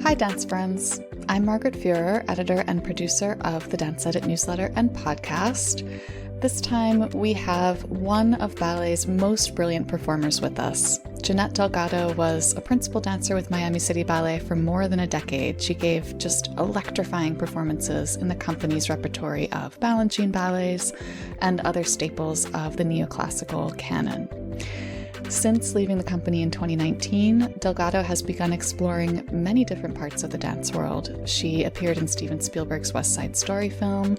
Hi, dance friends. I'm Margaret Fuhrer, editor and producer of the Dance Edit newsletter and podcast. This time, we have one of ballet's most brilliant performers with us. Jeanette Delgado was a principal dancer with Miami City Ballet for more than a decade. She gave just electrifying performances in the company's repertory of Balanchine ballets and other staples of the neoclassical canon. Since leaving the company in 2019, Delgado has begun exploring many different parts of the dance world. She appeared in Steven Spielberg's West Side Story film.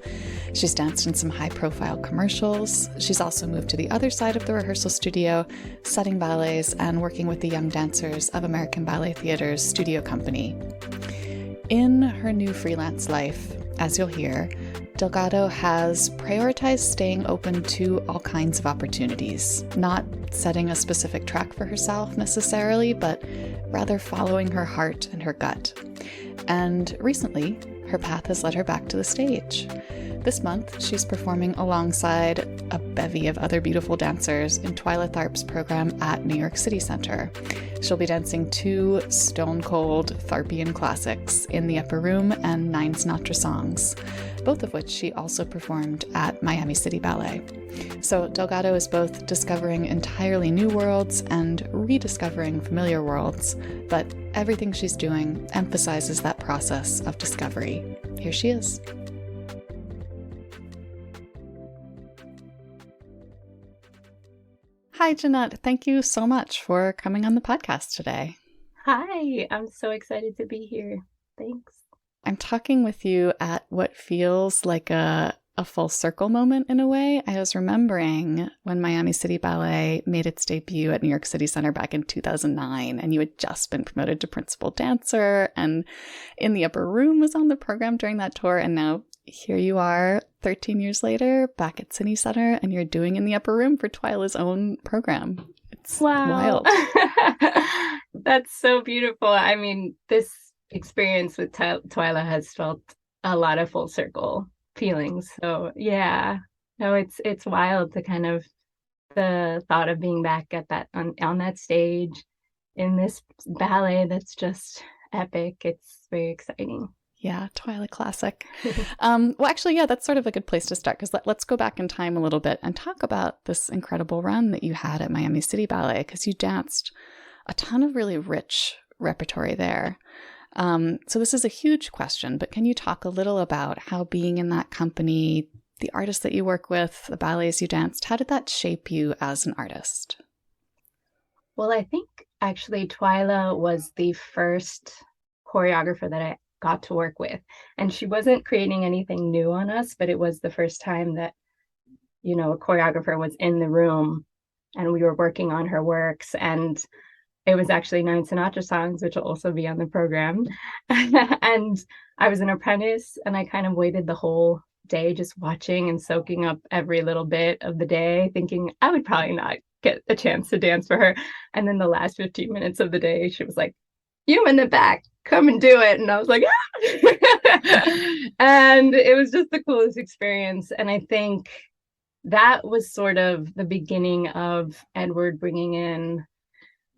She's danced in some high-profile commercials. She's also moved to the other side of the rehearsal studio, setting ballets and working with the young dancers of American Ballet Theater's studio company. In her new freelance life, as you'll hear, Delgado has prioritized staying open to all kinds of opportunities, not setting a specific track for herself necessarily, but rather following her heart and her gut. And recently, her path has led her back to the stage. This month, she's performing alongside a bevy of other beautiful dancers in Twyla Tharp's program at New York City Center. She'll be dancing two stone-cold Tharpian classics, In the Upper Room and 9 Sinatra songs, both of which she also performed at Miami City Ballet. So Delgado is both discovering entirely new worlds and rediscovering familiar worlds, but everything she's doing emphasizes that process of discovery. Here she is. Hi, Jeanette. Thank you so much for coming on the podcast today. Hi, I'm so excited to be here. Thanks. I'm talking with you at what feels like a full circle moment in a way. I was remembering when Miami City Ballet made its debut at New York City Center back in 2009, and you had just been promoted to principal dancer, and In the Upper Room was on the program during that tour, and now here you are 13 years later back at City Center, and you're doing In the Upper Room for Twyla's own program. It's wild. That's so beautiful. I mean, this experience with Twyla has felt a lot of full circle feelings. So yeah, no, it's wild to kind of the thought of being back at that on that stage in this ballet that's just epic. It's very exciting. Yeah, Twyla classic. Well, actually, yeah, that's sort of a good place to start, because let's go back in time a little bit and talk about this incredible run that you had at Miami City Ballet, because you danced a ton of really rich repertory there. So this is a huge question, but can you talk a little about how being in that company, the artists that you work with, the ballets you danced, how did that shape you as an artist? Well, I think actually Twyla was the first choreographer that I got to work with. And she wasn't creating anything new on us, but it was the first time that, a choreographer was in the room and we were working on her works. And it was actually 9 Sinatra songs, which will also be on the program. And I was an apprentice, and I kind of waited the whole day just watching and soaking up every little bit of the day, thinking I would probably not get a chance to dance for her. And then the last 15 minutes of the day, she was like, "You in the back, come and do it." And I was like, ah! And it was just the coolest experience. And I think that was sort of the beginning of Edward bringing in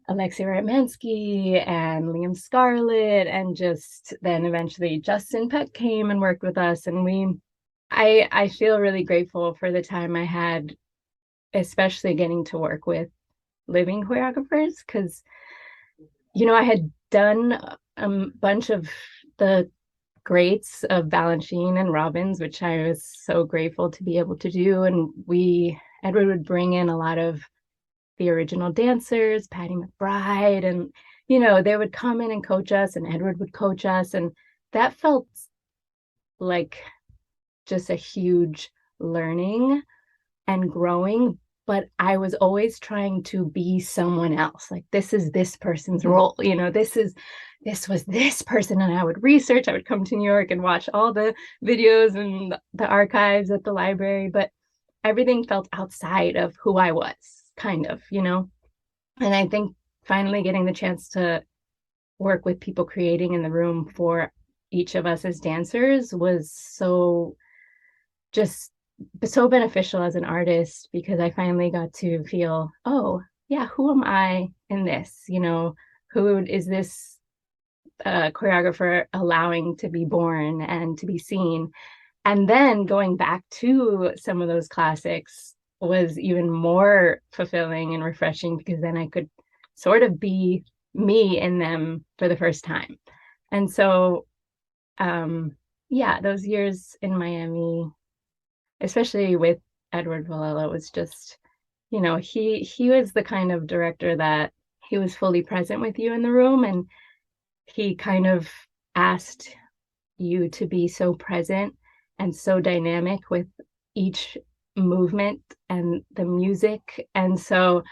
Alexei Ratmansky and Liam Scarlett, and just then eventually Justin Peck came and worked with us. And I feel really grateful for the time I had, especially getting to work with living choreographers, because, I had done a bunch of the greats of Balanchine and Robbins, which I was so grateful to be able to do. And Edward would bring in a lot of the original dancers, Patty McBride, and, they would come in and coach us, and Edward would coach us. And that felt like just a huge learning and growing. But I was always trying to be someone else. Like, this is this person's role, this was this person. And I would research, I would come to New York and watch all the videos and the archives at the library, but everything felt outside of who I was, kind of, And I think finally getting the chance to work with people creating in the room for each of us as dancers was so beneficial as an artist, because I finally got to feel, oh yeah, who am I in this? Who is this a choreographer allowing to be born and to be seen. And then going back to some of those classics was even more fulfilling and refreshing, because then I could sort of be me in them for the first time. And so, yeah, those years in Miami, especially with Edward Villella, was just, he was the kind of director that he was fully present with you in the room, and he kind of asked you to be so present and so dynamic with each movement and the music. And so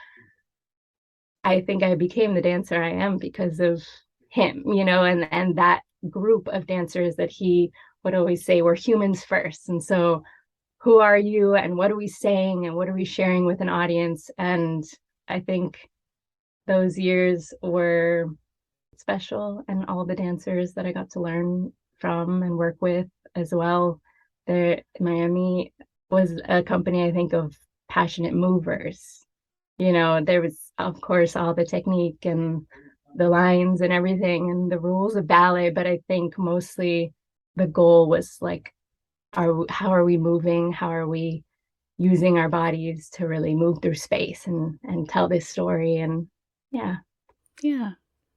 I think I became the dancer I am because of him, and that group of dancers that he would always say we're humans first. And so who are you and what are we saying and what are we sharing with an audience? And I think those years were special, and all the dancers that I got to learn from and work with as well. Miami was a company, I think, of passionate movers. There was, of course, all the technique and the lines and everything and the rules of ballet, but I think mostly the goal was like, how are we moving? How are we using our bodies to really move through space and tell this story? And yeah. Yeah.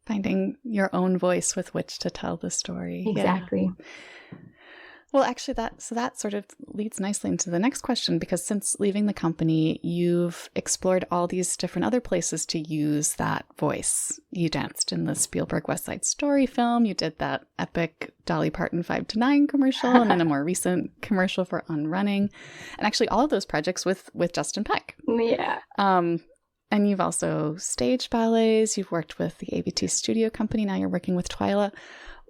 Finding your own voice with which to tell the story. Exactly. Yeah. Well, actually, that sort of leads nicely into the next question, because since leaving the company, you've explored all these different other places to use that voice. You danced in the Spielberg West Side Story film. You did that epic Dolly Parton 5 to 9 commercial, and then a more recent commercial for On Running. And actually, all of those projects with Justin Peck. Yeah. And you've also staged ballets. You've worked with the ABT Studio Company. Now you're working with Twyla.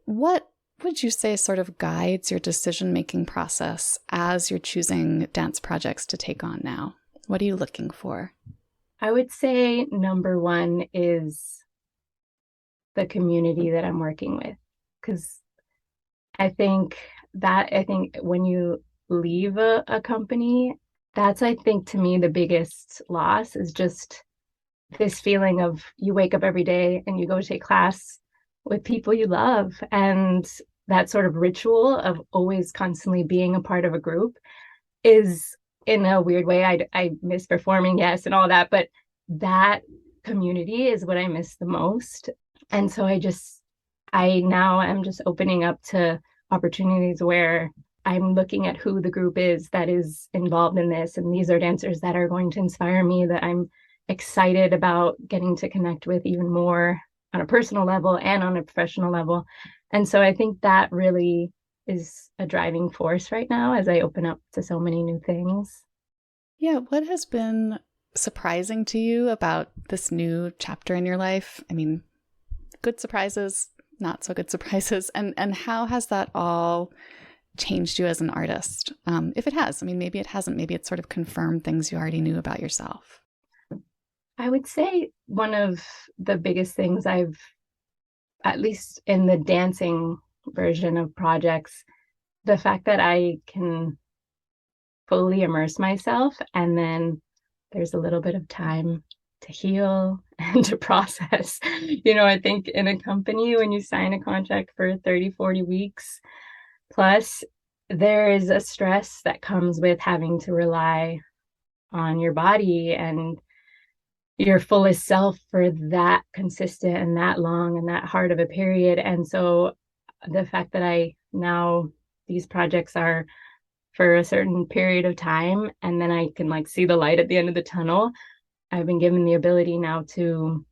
What would you say sort of guides your decision-making process as you're choosing dance projects to take on now? What are you looking for? I would say number one is the community that I'm working with, because I think when you leave a company, that's, I think, to me, the biggest loss is just this feeling of you wake up every day and you go take class with people you love, and that sort of ritual of always constantly being a part of a group is, in a weird way, I miss performing, yes, and all that, but that community is what I miss the most. And so I now am just opening up to opportunities where I'm looking at who the group is that is involved in this, and these are dancers that are going to inspire me, that I'm excited about getting to connect with even more on a personal level and on a professional level. And so I think that really is a driving force right now as I open up to so many new things. Yeah, what has been surprising to you about this new chapter in your life? I mean, good surprises, not so good surprises, and how has that all changed you as an artist? If it has, I mean, maybe it hasn't, maybe it's sort of confirmed things you already knew about yourself. I would say one of the biggest things I've, at least in the dancing version of projects, the fact that I can fully immerse myself, and then there's a little bit of time to heal and to process. I think in a company, when you sign a contract for 30, 40 weeks plus, there is a stress that comes with having to rely on your body and your fullest self for that consistent and that long and that hard of a period. And so the fact that these projects are for a certain period of time, and then I can see the light at the end of the tunnel, I've been given the ability now to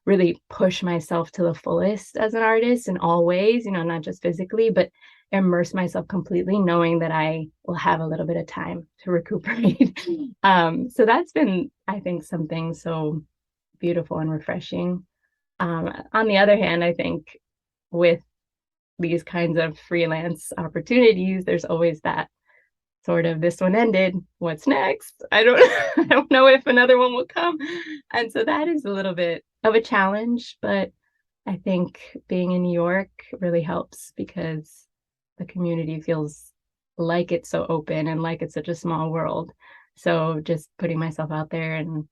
really push myself to the fullest as an artist in all ways, not just physically, but immerse myself completely, knowing that I will have a little bit of time to recuperate. So that's been, I think, something so beautiful and refreshing. On the other hand, I think with these kinds of freelance opportunities, there's always that sort of, this one ended, what's next? I don't know if another one will come. And so that is a little bit of a challenge, but I think being in New York really helps, because the community feels like it's so open and like it's such a small world. So just putting myself out there and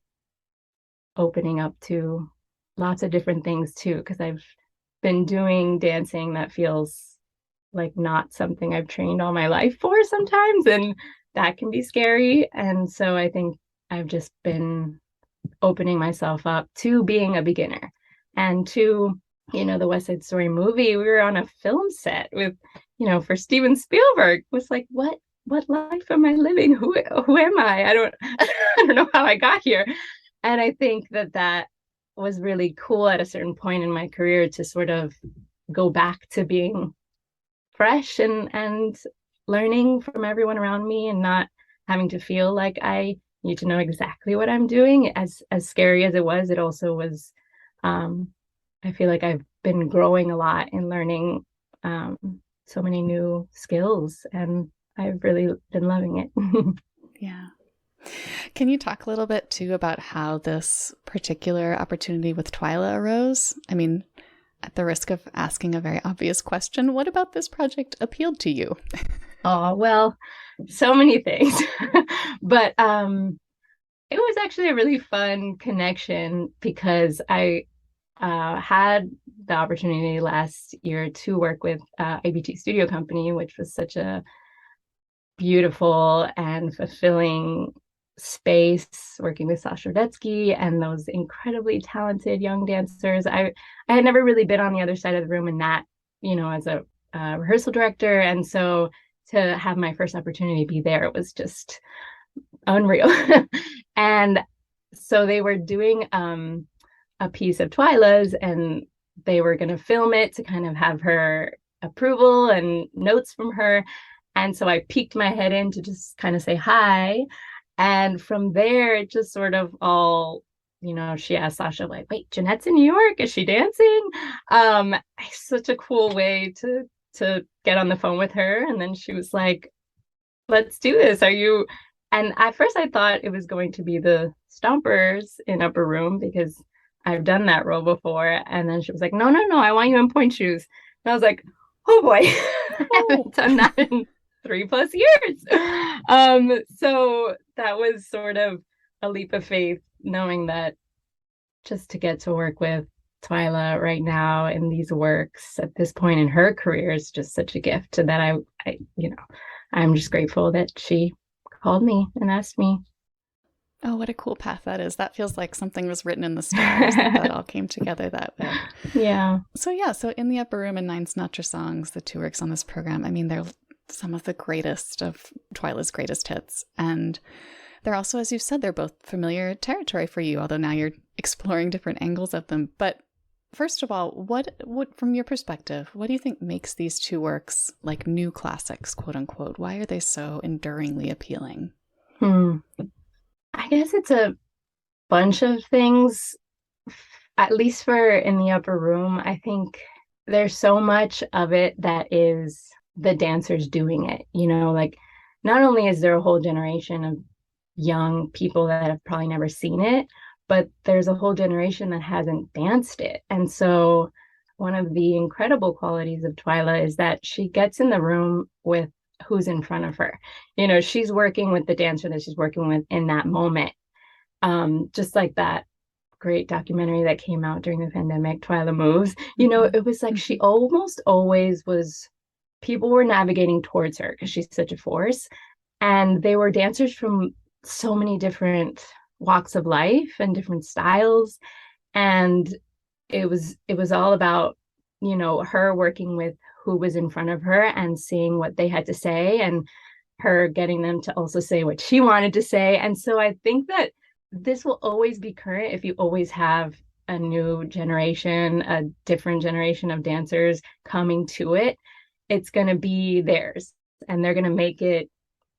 opening up to lots of different things too, because I've been doing dancing that feels like not something I've trained all my life for sometimes, and that can be scary. And so I think I've just been opening myself up to being a beginner and to, the West Side Story movie. We were on a film set with, for Steven Spielberg. It was like, what life am I living? Who am I? I don't know how I got here. And I think that was really cool at a certain point in my career to sort of go back to being fresh and learning from everyone around me and not having to feel like I need to know exactly what I'm doing. As scary as it was, it also was, I feel like I've been growing a lot and learning so many new skills, and I've really been loving it. Yeah. Can you talk a little bit too about how this particular opportunity with Twyla arose? I mean, at the risk of asking a very obvious question, what about this project appealed to you? Oh, well, so many things. But it was actually a really fun connection because I had the opportunity last year to work with ABT Studio Company, which was such a beautiful and fulfilling space, working with Sasha Rudetsky and those incredibly talented young dancers. I had never really been on the other side of the room in that, as a rehearsal director. And so to have my first opportunity be there, it was just unreal. And so they were doing a piece of Twyla's, and they were going to film it to kind of have her approval and notes from her. And so I peeked my head in to just kind of say hi. And from there, it just sort of all, she asked Sasha, like, wait, Jeanette's in New York? Is she dancing? Such a cool way to get on the phone with her. And then she was like, let's do this. Are you? And at first I thought it was going to be the Stompers in Upper Room because I've done that role before. And then she was like, no, I want you in pointe shoes. And I was like, oh boy, I haven't done that in 3+ years. So that was sort of a leap of faith, knowing that just to get to work with Twyla right now in these works at this point in her career is just such a gift that I'm just grateful that she called me and asked me. Oh, what a cool path that is. That feels like something was written in the stars that all came together that way. Yeah. So in the Upper Room and Nine Sinatra Songs, the two works on this program, I mean, they're some of the greatest of Twyla's greatest hits. And they're also, as you said, they're both familiar territory for you, although now you're exploring different angles of them. But first of all, what from your perspective, what do you think makes these two works like new classics, quote unquote? Why are they so enduringly appealing? I guess it's a bunch of things. At least for In the Upper Room, I think there's so much of it that is the dancers doing it. Like not only is there a whole generation of young people that have probably never seen it, but there's a whole generation that hasn't danced it. And so one of the incredible qualities of Twyla is that she gets in the room with who's in front of her. She's working with the dancer that she's working with in that moment. Just like that great documentary that came out during the pandemic, Twyla Moves. It was like she almost always was, people were navigating towards her because she's such a force. And they were dancers from so many different walks of life and different styles. And it was all about, her working with who was in front of her and seeing what they had to say, and her getting them to also say what she wanted to say. And so I think that this will always be current if you always have a new generation, a different generation of dancers coming to it. It's going to be theirs, and they're going to make it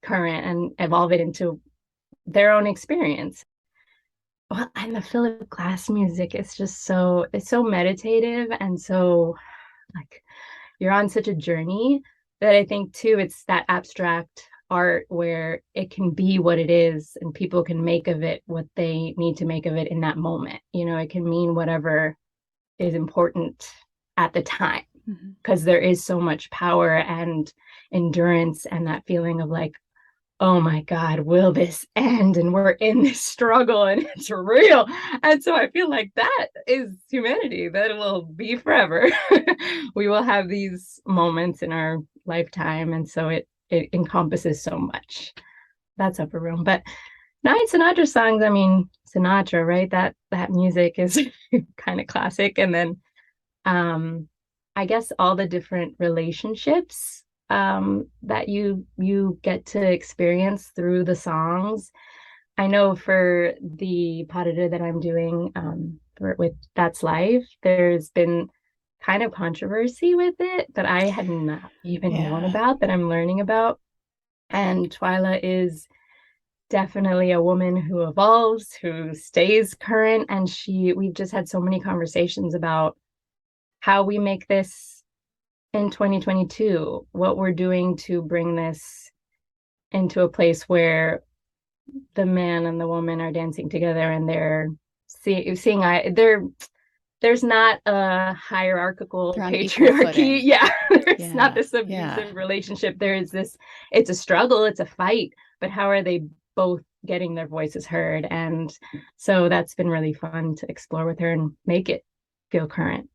current and evolve it into their own experience. Well, and the Philip Glass music is just it's so meditative, and so like you're on such a journey that I think too, it's that abstract art where it can be what it is and people can make of it what they need to make of it in that moment. It can mean whatever is important at the time, because there is so much power and endurance and that feeling of like, oh my God, will this end? And we're in this struggle and it's real. And so I feel like that is humanity, that will be forever. We will have these moments in our lifetime. And so it encompasses so much. That's Upper Room. But Night Sinatra songs, I mean, Sinatra, right? That music is kind of classic. And then I guess all the different relationships that you get to experience through the songs. I know for the pas de deux that I'm doing with That's Life, there's been kind of controversy with it that I had not even known Yeah. about, that I'm learning about. And Twyla is definitely a woman who evolves, who stays current, and we've just had so many conversations about how we make this in 2022, what we're doing to bring this into a place where the man and the woman are dancing together and they're seeing there's not a hierarchical They're on equal patriarchy. footing. Yeah, there's not Yeah. this abusive relationship. There is this, it's a struggle, it's a fight, but how are they both getting their voices heard? And so that's been really fun to explore with her and make it feel current.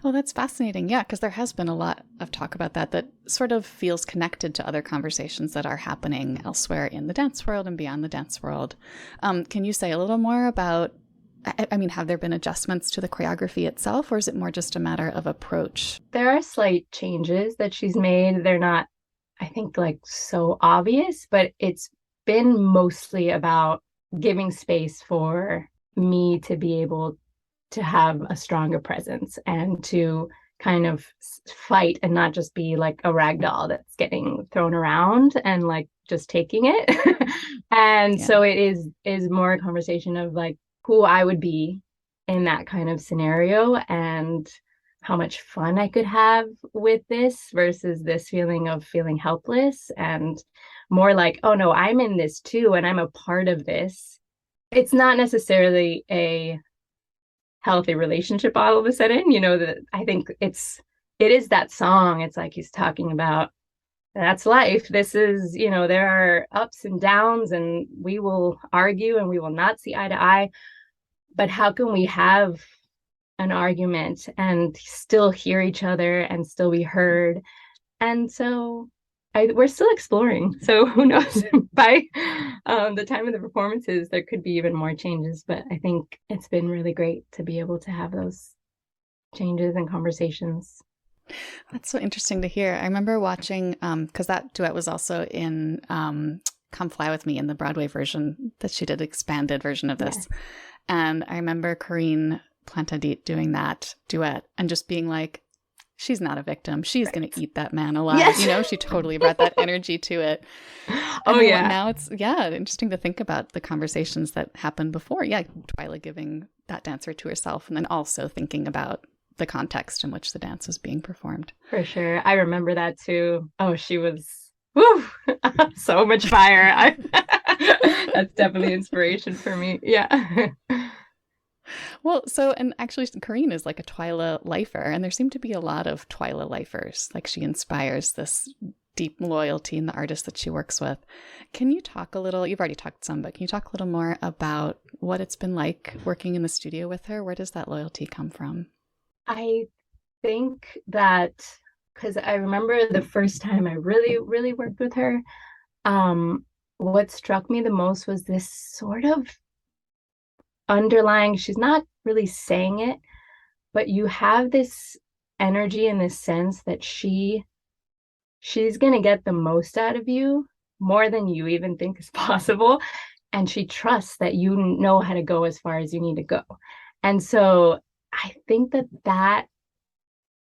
Oh, that's fascinating. Yeah, because there has been a lot of talk about that sort of feels connected to other conversations that are happening elsewhere in the dance world and beyond the dance world. Can you say a little more about, I mean, have there been adjustments to the choreography itself, or is it more just a matter of approach? There are slight changes that she's made. They're not, I think, like so obvious, but it's been mostly about giving space for me to be able to have a stronger presence and to kind of fight and not just be like a rag doll that's getting thrown around and like just taking it. And Yeah. so it is more a conversation of like who I would be in that kind of scenario and how much fun I could have with this versus this feeling of feeling helpless, and more like, oh no, I'm in this too and I'm a part of this. It's not necessarily a healthy relationship all of a sudden, that I think it is that song. It's like he's talking about that's life. This is, there are ups and downs and we will argue and we will not see eye to eye, but how can we have an argument and still hear each other and still be heard? And so we're still exploring. So who knows? By the time of the performances, there could be even more changes. But I think it's been really great to be able to have those changes and conversations. That's so interesting to hear. I remember watching, because that duet was also in Come Fly With Me in the Broadway version that she did, expanded version of this. Yeah. And I remember Corinne Plantadit doing that duet and just being like, she's not a victim. She's going to eat that man alive. Yes. She totally brought that energy to it. Oh, And yeah. now it's, interesting to think about the conversations that happened before. Yeah, Twyla giving that dancer to herself and then also thinking about the context in which the dance was being performed. For sure. I remember that too. Oh, she was woo, so much fire. That's definitely inspiration for me. Yeah. Well, so, and actually, Corinne is like a Twyla lifer, and there seem to be a lot of Twyla lifers. Like she inspires this deep loyalty in the artists that she works with. Can you talk a little, you've already talked some, but can you talk a little more about what it's been like working in the studio with her? Where does that loyalty come from? I think that because I remember the first time I really, really worked with her, what struck me the most was this sort of underlying, she's not really saying it, but you have this energy and this sense that she's going to get the most out of you, more than you even think is possible. And she trusts that you know how to go as far as you need to go. And so I think that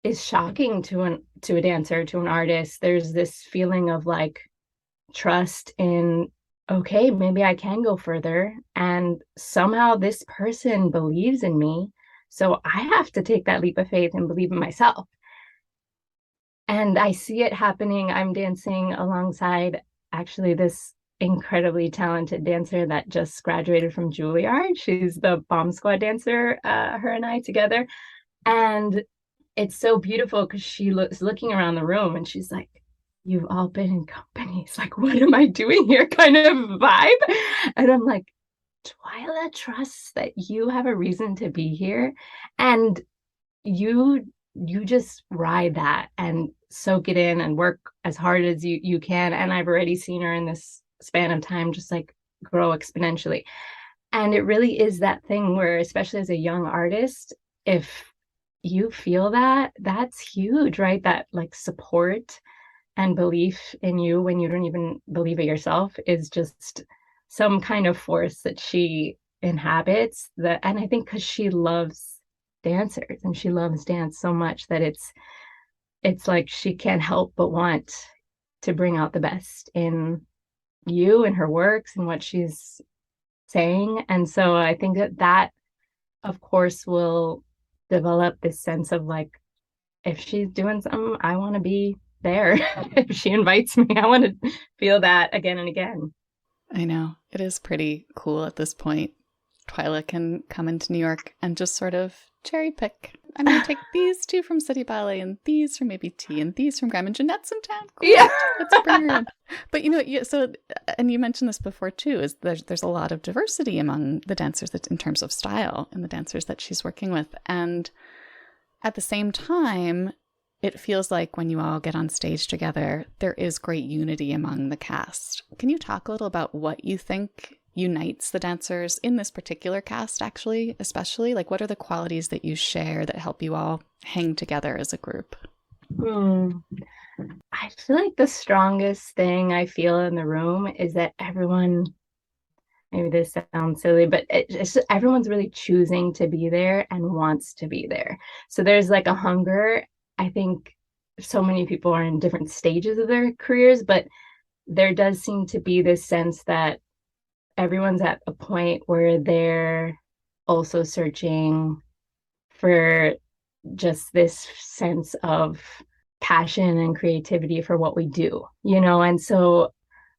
is shocking to a dancer, to an artist. There's this feeling of like trust in, okay, maybe I can go further, and somehow this person believes in me, so I have to take that leap of faith and believe in myself. And I see it happening. I'm dancing alongside actually this incredibly talented dancer that just graduated from Juilliard. She's the bomb squad dancer, her and I together. And it's so beautiful because she looks looking around the room and she's like, you've all been in companies. Like, what am I doing here kind of vibe? And I'm like, Twyla trusts that you have a reason to be here. And you just ride that and soak it in and work as hard as you can. And I've already seen her in this span of time just like grow exponentially. And it really is that thing where, especially as a young artist, if you feel that, that's huge, right? That like support and belief in you when you don't even believe it yourself is just some kind of force that she inhabits. That, and I think because she loves dancers and she loves dance so much that it's like she can't help but want to bring out the best in you and her works and what she's saying. And so I think that of course will develop this sense of like, if she's doing something, I want to be there. If she invites me, I want to feel that again and again. I know. It is pretty cool at this point. Twyla can come into New York and just sort of cherry pick. I'm going to take these two from City Ballet and these from ABT and these from Graham, and Jeanette's in town. Great. Yeah. Let's bring her in. But you know, so, and you mentioned this before too, is there's a lot of diversity among the dancers that, in terms of style and the dancers that she's working with. And at the same time, it feels like when you all get on stage together, there is great unity among the cast. Can you talk a little about what you think unites the dancers in this particular cast, actually, especially? Like, what are the qualities that you share that help you all hang together as a group? I feel like the strongest thing I feel in the room is that everyone, maybe this sounds silly, but it's just, everyone's really choosing to be there and wants to be there. So there's like a hunger. I think so many people are in different stages of their careers, but there does seem to be this sense that everyone's at a point where they're also searching for just this sense of passion and creativity for what we do, you know? And so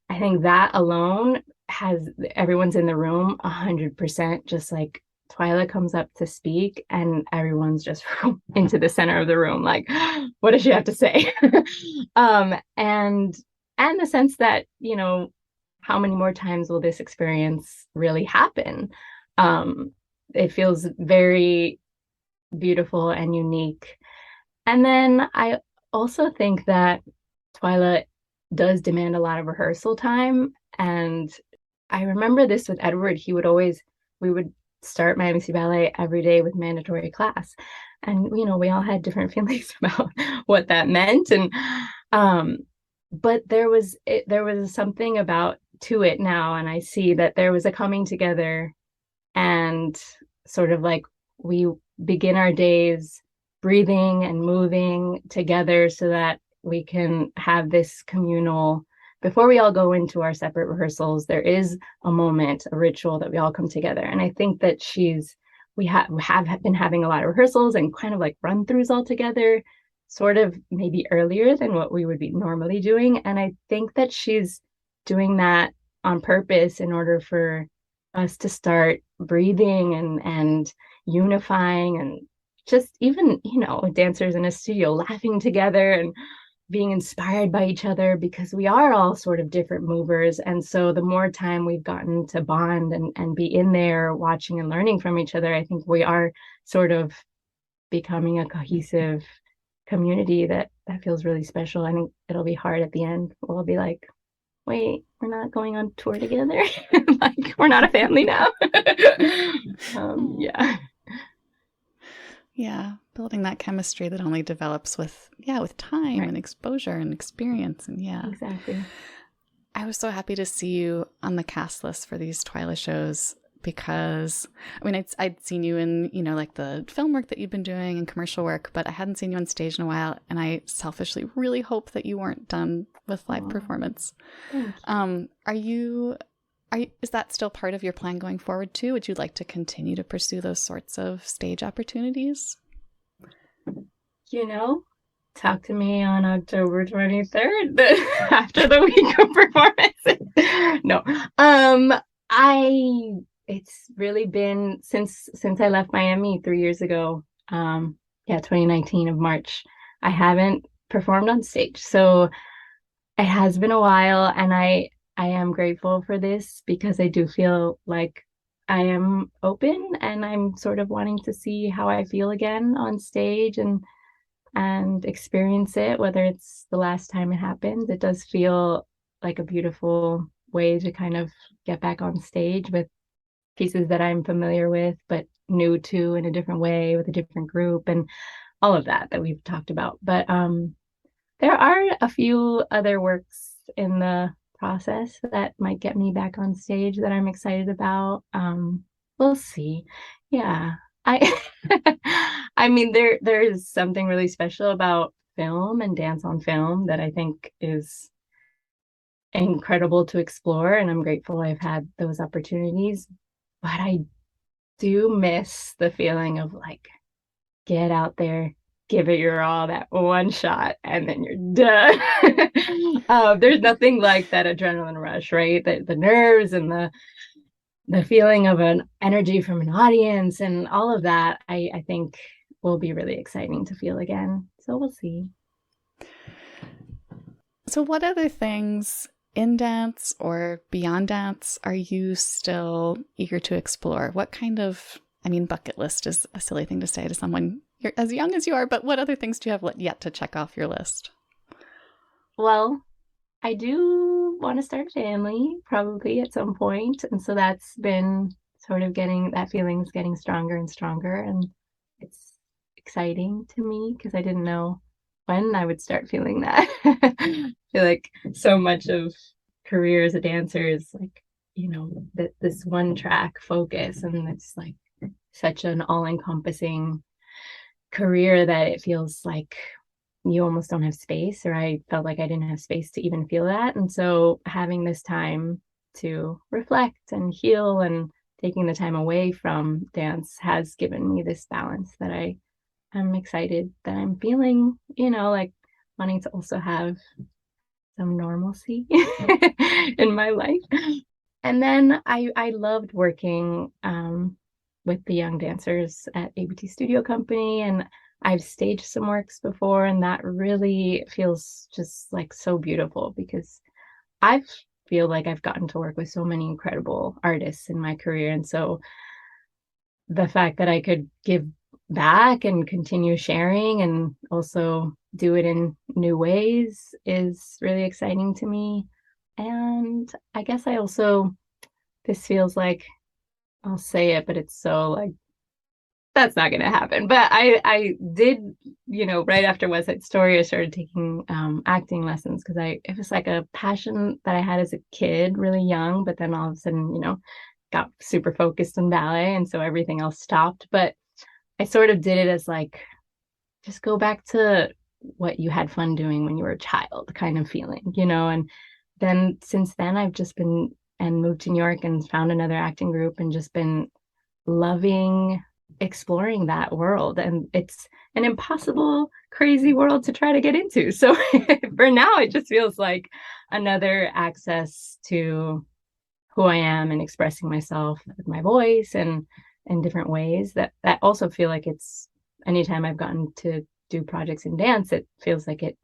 I think that alone has everyone's in the room 100%, just like Twyla comes up to speak and everyone's just into the center of the room, like, what does she have to say? And the sense that, you know, how many more times will this experience really happen? It feels very beautiful and unique. And then I also think that Twyla does demand a lot of rehearsal time. And I remember this with Edward. We would start Miami City Ballet every day with mandatory class. And, you know, we all had different feelings about what that meant. And, but there was something about to it now. And I see that there was a coming together and sort of like we begin our days breathing and moving together so that we can have this communal, before we all go into our separate rehearsals, there is a moment, a ritual that we all come together. And I think that we have been having a lot of rehearsals and kind of like run throughs all together, sort of maybe earlier than what we would be normally doing. And I think that she's doing that on purpose in order for us to start breathing and unifying, and just even, you know, dancers in a studio laughing together and being inspired by each other, because we are all sort of different movers. And so the more time we've gotten to bond and be in there watching and learning from each other, I think we are sort of becoming a cohesive community that feels really special. I think it'll be hard at the end. We'll be like, wait, we're not going on tour together. Like, we're not a family now. Yeah. Yeah, building that chemistry that only develops with time, right, and exposure and experience. And yeah, exactly. I was so happy to see you on the cast list for these Twyla shows, because I mean, I'd seen you in, you know, like the film work that you've been doing and commercial work, but I hadn't seen you on stage in a while, and I selfishly really hope that you weren't done with live performance. Is that still part of your plan going forward too? Would you like to continue to pursue those sorts of stage opportunities? You know, talk to me on October 23rd after the week of performances. No. It's really been since I left Miami 3 years ago. 2019 of March. I haven't performed on stage. So It has been a while, and I am grateful for this because I do feel like I am open and I'm sort of wanting to see how I feel again on stage and experience it, whether it's the last time it happened. It does feel like a beautiful way to kind of get back on stage with pieces that I'm familiar with, but new to in a different way with a different group and all of that we've talked about. But there are a few other works in the process that might get me back on stage that I'm excited about. We'll see. Yeah. I I mean there is something really special about film and dance on film that I think is incredible to explore, and I'm grateful I've had those opportunities. But I do miss the feeling of like get out there, give it your all, that one shot, and then you're done. There's nothing like that adrenaline rush, right? The nerves and the feeling of an energy from an audience and all of that, I think will be really exciting to feel again. So we'll see. So, what other things in dance or beyond dance are you still eager to explore? What kind of, I mean, bucket list is a silly thing to say to someone you're as young as you are, but what other things do you have yet to check off your list? Well, I do want to start a family probably at some point, and so that's been sort of getting that feeling's getting stronger and stronger, and it's exciting to me because I didn't know when I would start feeling that. I feel like so much of career as a dancer is like, that this one track focus, and it's like such an all-encompassing career that it feels like you almost don't have space, or I felt like I didn't have space to even feel that. And so having this time to reflect and heal and taking the time away from dance has given me this balance that I'm excited that I'm feeling, like wanting to also have some normalcy in my life. And then I loved working with the young dancers at ABT Studio Company, and I've staged some works before, and that really feels just like so beautiful because I feel like I've gotten to work with so many incredible artists in my career. And so the fact that I could give back and continue sharing and also do it in new ways is really exciting to me. And I guess I also, this feels like, I'll say it, but it's so like, that's not going to happen. But I did, right after West Side Story, I started taking acting lessons because it was like a passion that I had as a kid, really young, but then all of a sudden, got super focused on ballet. And so everything else stopped. But I sort of did it as like, just go back to what you had fun doing when you were a child kind of feeling, and then since then I've just been and moved to New York and found another acting group and just been loving exploring that world. And it's an impossible, crazy world to try to get into. So for now, it just feels like another access to who I am and expressing myself with my voice and in different ways that also feel like it's anytime I've gotten to do projects in dance, it feels like it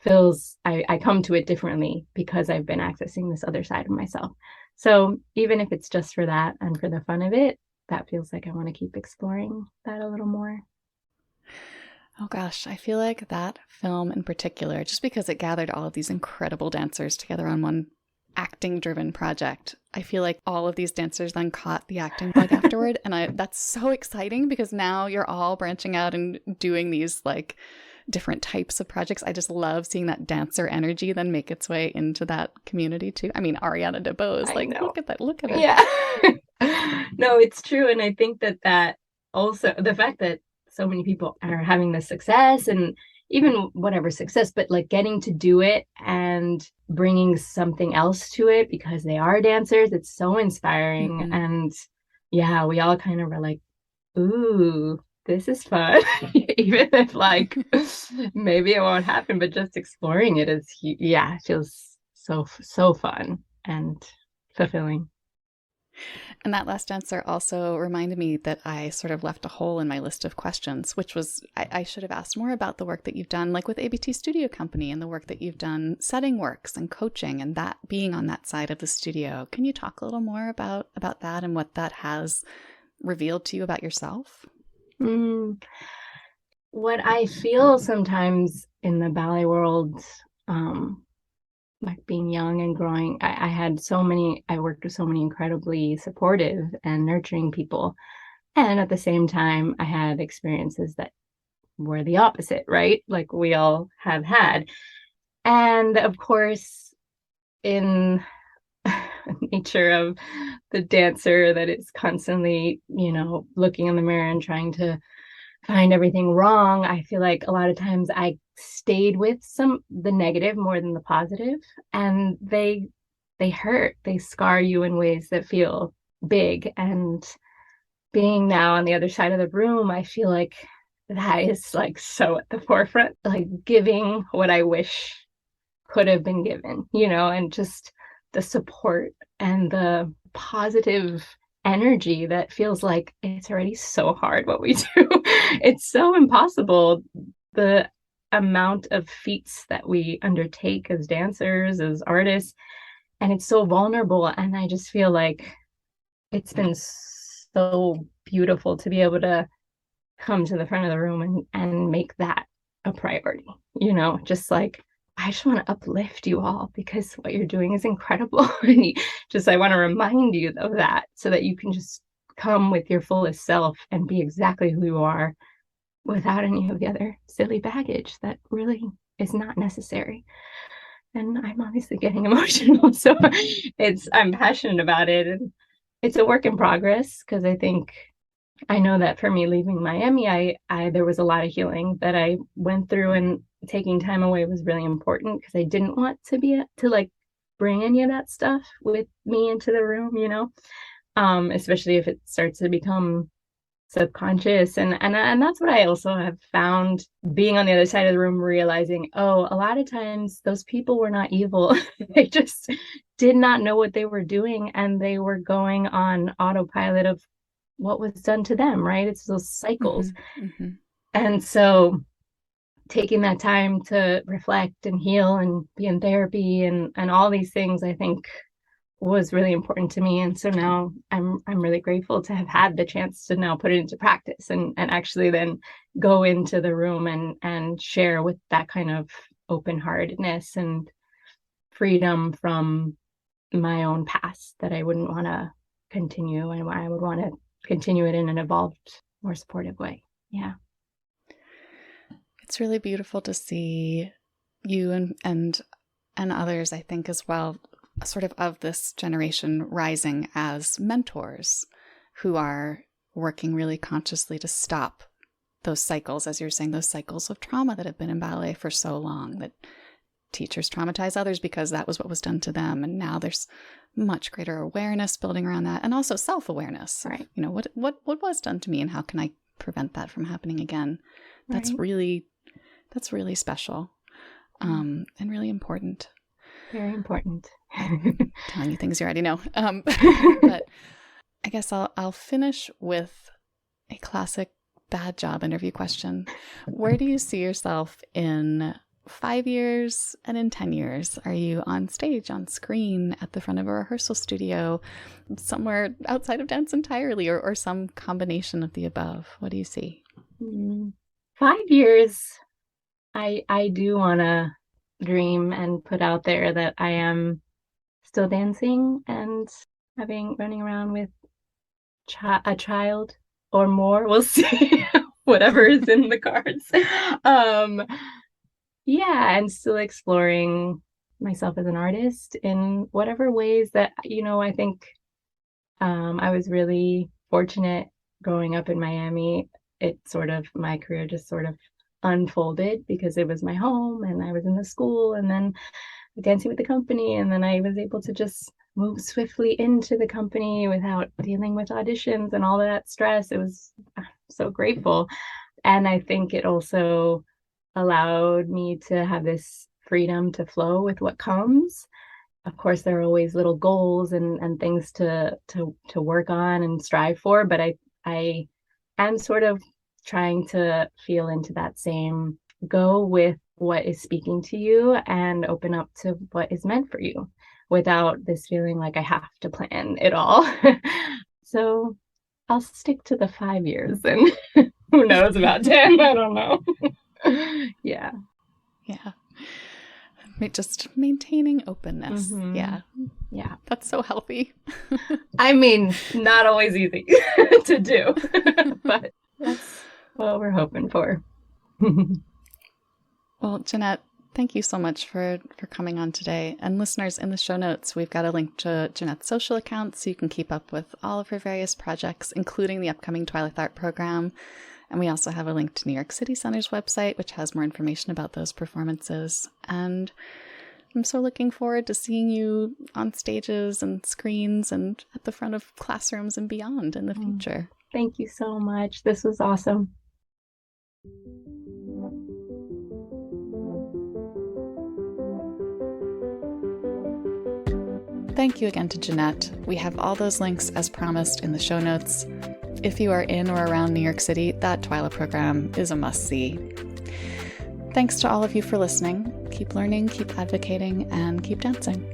feels I come to it differently because I've been accessing this other side of myself. So even if it's just for that and for the fun of it, that feels like I want to keep exploring that a little more. Oh gosh, I feel like that film in particular, just because it gathered all of these incredible dancers together on one acting driven project, I feel like all of these dancers then caught the acting bug afterward. And that's so exciting because now you're all branching out and doing these like different types of projects. I just love seeing that dancer energy then make its way into that community too. I mean, Ariana DeBose, like, look at that, look at her. Yeah. No, it's true. And I think that also the fact that so many people are having this success and even whatever success, but like getting to do it and bringing something else to it because they are dancers, it's so inspiring. Mm-hmm. And yeah, we all kind of were like, ooh, this is fun. Even if like maybe it won't happen, but just exploring it is, yeah, it feels so fun and fulfilling. And that last answer also reminded me that I sort of left a hole in my list of questions, which was I should have asked more about the work that you've done, like with ABT Studio Company, and the work that you've done setting works and coaching and that being on that side of the studio. Can you talk a little more about that and what that has revealed to you about yourself? What I feel sometimes in the ballet world, like being young and growing, I worked with so many incredibly supportive and nurturing people. And at the same time, I had experiences that were the opposite, right? Like we all have had. And of course, in nature of the dancer that is constantly, looking in the mirror and trying to find everything wrong, I feel like a lot of times I stayed with the negative more than the positive, and they hurt, they scar you in ways that feel big. And being now on the other side of the room, I feel like that is like so at the forefront, like giving what I wish could have been given, and just the support and the positive energy that feels like it's already so hard what we do. It's so impossible. The amount of feats that we undertake as dancers, as artists, and it's so vulnerable. And I just feel like it's been so beautiful to be able to come to the front of the room and make that a priority, just like, I just want to uplift you all because what you're doing is incredible. And I want to remind you of that so that you can just come with your fullest self and be exactly who you are without any of the other silly baggage that really is not necessary. And I'm obviously getting emotional, so I'm passionate about it, and it's a work in progress because I know that for me leaving Miami, I there was a lot of healing that I went through, and taking time away was really important because I didn't want to like bring any of that stuff with me into the room, especially if it starts to become subconscious. And that's what I also have found being on the other side of the room, realizing, oh, a lot of times those people were not evil. They just did not know what they were doing, and they were going on autopilot of what was done to them, right? It's those cycles. Mm-hmm. And so taking that time to reflect and heal and be in therapy and all these things, I think was really important to me. And so now I'm really grateful to have had the chance to now put it into practice and actually then go into the room and share with that kind of open-heartedness and freedom from my own past that I wouldn't want to continue, and I would want to continue it in an evolved, more supportive way. Yeah. It's really beautiful to see you and others, I think, as well, sort of this generation rising as mentors who are working really consciously to stop those cycles, as you're saying, those cycles of trauma that have been in ballet for so long, that teachers traumatize others because that was what was done to them. And now there's much greater awareness building around that, and also self-awareness. Right. What was done to me, and how can I prevent that from happening again? Right. That's really special, and really important. Very important. Telling you things you already know. But I guess I'll finish with a classic bad job interview question. Where do you see yourself in 5 years and in 10 years? Are you on stage, on screen, at the front of a rehearsal studio, somewhere outside of dance entirely, or some combination of the above? What do you see? 5 years, I do want to dream and put out there that I am still dancing and running around with a child or more. We'll see. Whatever is in the cards. Yeah, and still exploring myself as an artist in whatever ways that, I think I was really fortunate growing up in Miami. My career just sort of unfolded because it was my home and I was in the school, and then dancing with the company, and then I was able to just move swiftly into the company without dealing with auditions and all that stress. It was so grateful. And I think it also allowed me to have this freedom to flow with what comes. of course, there are always little goals and things to work on and strive for, but I am sort of trying to feel into that same, go with what is speaking to you and open up to what is meant for you without this feeling like I have to plan it all. So I'll stick to the 5 years, and who knows about 10? I don't know. Yeah. Yeah. Just maintaining openness. Mm-hmm. Yeah. Yeah. That's so healthy. I mean, not always easy to do, but that's what we're hoping for. Well, Jeanette, thank you so much for coming on today. And listeners, in the show notes, we've got a link to Jeanette's social accounts so you can keep up with all of her various projects, including the upcoming Twyla Tharp program. And we also have a link to New York City Center's website, which has more information about those performances. And I'm so looking forward to seeing you on stages and screens and at the front of classrooms and beyond in the future. Thank you so much. This was awesome. Thank you again to Jeanette. We have all those links as promised in the show notes. If you are in or around New York City, that Twyla program is a must-see. Thanks to all of you for listening. Keep learning, keep advocating, and keep dancing.